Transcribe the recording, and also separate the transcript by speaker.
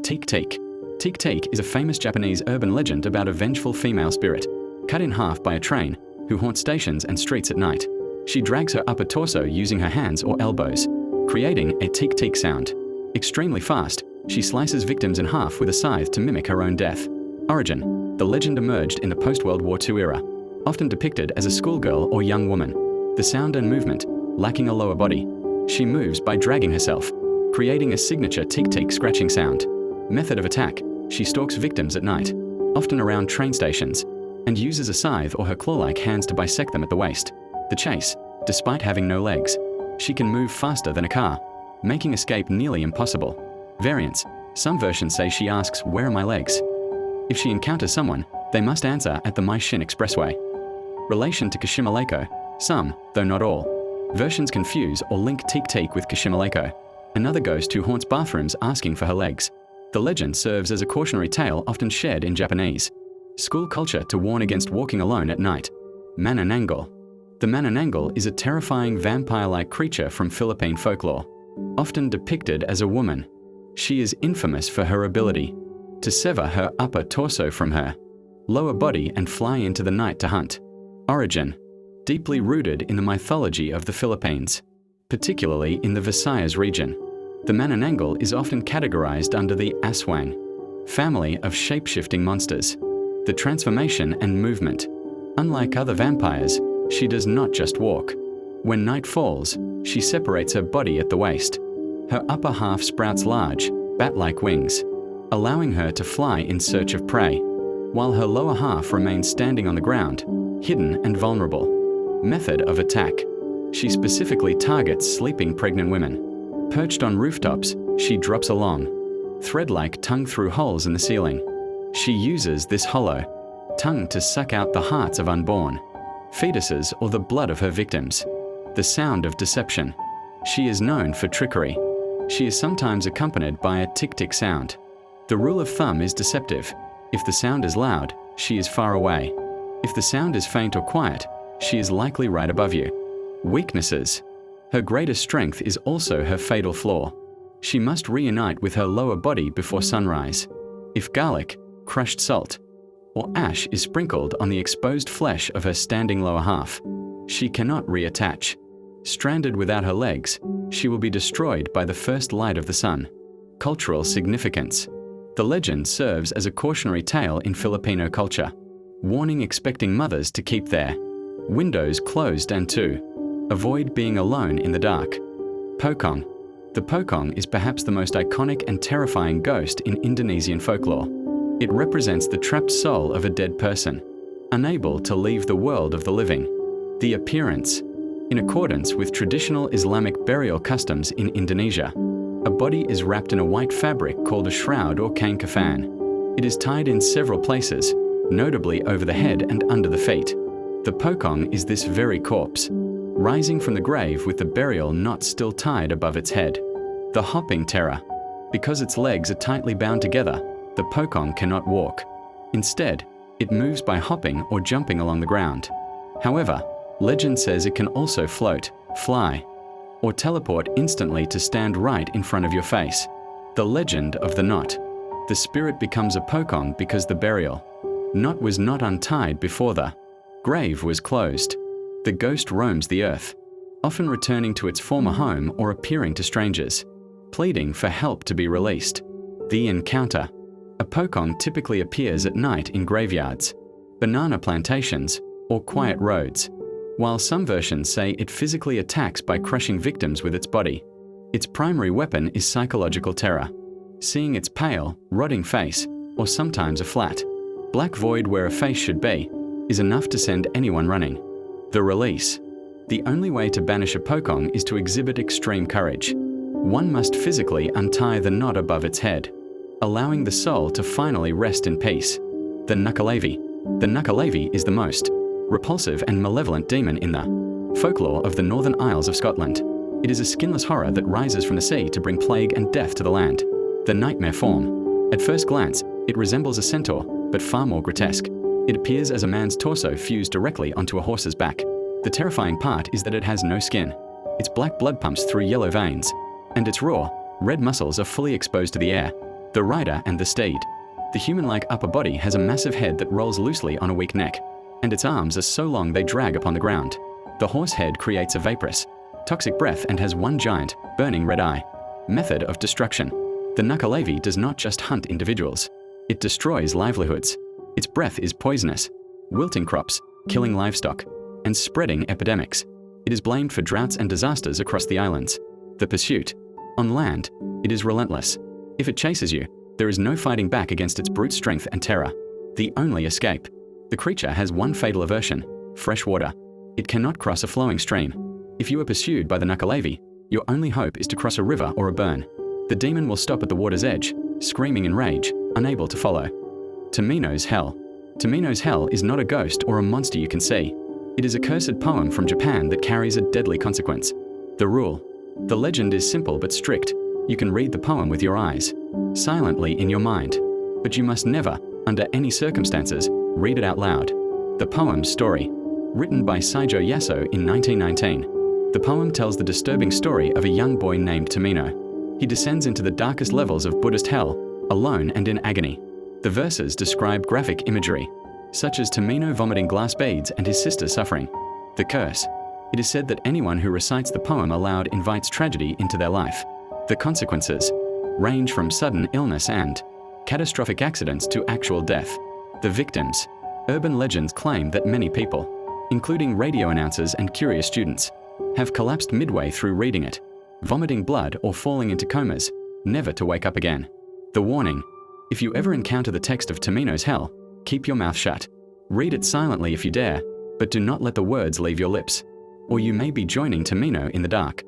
Speaker 1: Teak-Teak. Teak-Teak is a famous Japanese urban legend about a vengeful female spirit, cut in half by a train, who haunts stations and streets at night. She drags her upper torso using her hands or elbows, creating a teak-teak sound. Extremely fast, she slices victims in half with a scythe to mimic her own death. Origin. The legend emerged in the post-World War II era, often depicted as a schoolgirl or young woman. The sound and movement, lacking a lower body. She moves by dragging herself, creating a signature teak-teak scratching sound. Method of attack. She stalks victims at night, often around train stations, and uses a scythe or her claw-like hands to bisect them at the waist. The chase. Despite having no legs, she can move faster than a car, making escape nearly impossible. Variants. Some versions say she asks, "Where are my legs?" If she encounters someone, they must answer at the Maishin Expressway. Relation to Kishimaleko. Some, though not all, versions confuse or link Teak-Teak with Kishimaleko, another ghost who haunts bathrooms asking for her legs. The legend serves as a cautionary tale often shared in Japanese school culture to warn against walking alone at night. Manananggal. The Manananggal is a terrifying vampire-like creature from Philippine folklore, often depicted as a woman. She is infamous for her ability to sever her upper torso from her lower body and fly into the night to hunt. Origin. Deeply rooted in the mythology of the Philippines, particularly in the Visayas region. The Manananggal is often categorized under the Aswang family of shape-shifting monsters. The transformation and movement. Unlike other vampires, she does not just walk. When night falls, she separates her body at the waist. Her upper half sprouts large, bat-like wings, allowing her to fly in search of prey, while her lower half remains standing on the ground, hidden and vulnerable. Method of attack. She specifically targets sleeping pregnant women. Perched on rooftops, she drops a long, thread-like tongue through holes in the ceiling. She uses this hollow tongue to suck out the hearts of unborn fetuses or the blood of her victims. The sound of deception. She is known for trickery. She is sometimes accompanied by a tick-tick sound. The rule of thumb is deceptive. If the sound is loud, she is far away. If the sound is faint or quiet, she is likely right above you. Weaknesses. Her greatest strength is also her fatal flaw. She must reunite with her lower body before sunrise. If garlic, crushed salt, or ash is sprinkled on the exposed flesh of her standing lower half, she cannot reattach. Stranded without her legs, she will be destroyed by the first light of the sun. Cultural significance. The legend serves as a cautionary tale in Filipino culture, warning expecting mothers to keep their windows closed and to avoid being alone in the dark. Pocong. The Pocong is perhaps the most iconic and terrifying ghost in Indonesian folklore. It represents the trapped soul of a dead person, unable to leave the world of the living. The appearance. In accordance with traditional Islamic burial customs in Indonesia, a body is wrapped in a white fabric called a shroud or kain kafan. It is tied in several places, notably over the head and under the feet. The Pocong is this very corpse, rising from the grave with the burial knot still tied above its head. The hopping terror. Because its legs are tightly bound together, the Pocong cannot walk. Instead, it moves by hopping or jumping along the ground. However, legend says it can also float, fly, or teleport instantly to stand right in front of your face. The legend of the knot. The spirit becomes a Pocong because the burial knot was not untied before the grave was closed. The ghost roams the earth, often returning to its former home or appearing to strangers, pleading for help to be released. The encounter. A Pocong typically appears at night in graveyards, banana plantations, or quiet roads, while some versions say it physically attacks by crushing victims with its body. Its primary weapon is psychological terror. Seeing its pale, rotting face, or sometimes a flat, black void where a face should be, is enough to send anyone running. The release. The only way to banish a Pocong is to exhibit extreme courage. One must physically untie the knot above its head, allowing the soul to finally rest in peace. The Nukalevi. The Nukalevi is the most repulsive and malevolent demon in the folklore of the Northern Isles of Scotland. It is a skinless horror that rises from the sea to bring plague and death to the land. The nightmare form. At first glance, it resembles a centaur, but far more grotesque. It appears as a man's torso fused directly onto a horse's back. The terrifying part is that it has no skin. Its black blood pumps through yellow veins, and its raw, red muscles are fully exposed to the air. The rider and the steed. The human-like upper body has a massive head that rolls loosely on a weak neck, and its arms are so long they drag upon the ground. The horse head creates a vaporous, toxic breath and has one giant, burning red eye. Method of destruction. The Nuku'alovi does not just hunt individuals. It destroys livelihoods. Its breath is poisonous, wilting crops, killing livestock, and spreading epidemics. It is blamed for droughts and disasters across the islands. The pursuit. On land, it is relentless. If it chases you, there is no fighting back against its brute strength and terror. The only escape. The creature has one fatal aversion: fresh water. It cannot cross a flowing stream. If you are pursued by the Nuku'alovi, your only hope is to cross a river or a burn. The demon will stop at the water's edge, screaming in rage, unable to follow. Tamino's Hell. Tamino's Hell is not a ghost or a monster you can see. It is a cursed poem from Japan that carries a deadly consequence. The rule. The legend is simple but strict. You can read the poem with your eyes, silently in your mind, but you must never, under any circumstances, read it out loud. The poem's story. Written by Saijo Yaso in 1919. The poem tells the disturbing story of a young boy named Tamino. He descends into the darkest levels of Buddhist hell, alone and in agony. The verses describe graphic imagery, such as Tamino vomiting glass beads and his sister suffering. The curse. It is said that anyone who recites the poem aloud invites tragedy into their life. The consequences range from sudden illness and catastrophic accidents to actual death. The victims. Urban legends claim that many people, including radio announcers and curious students, have collapsed midway through reading it, vomiting blood or falling into comas, never to wake up again. The warning. If you ever encounter the text of Tamino's Hell, keep your mouth shut. Read it silently if you dare, but do not let the words leave your lips, or you may be joining Tamino in the dark.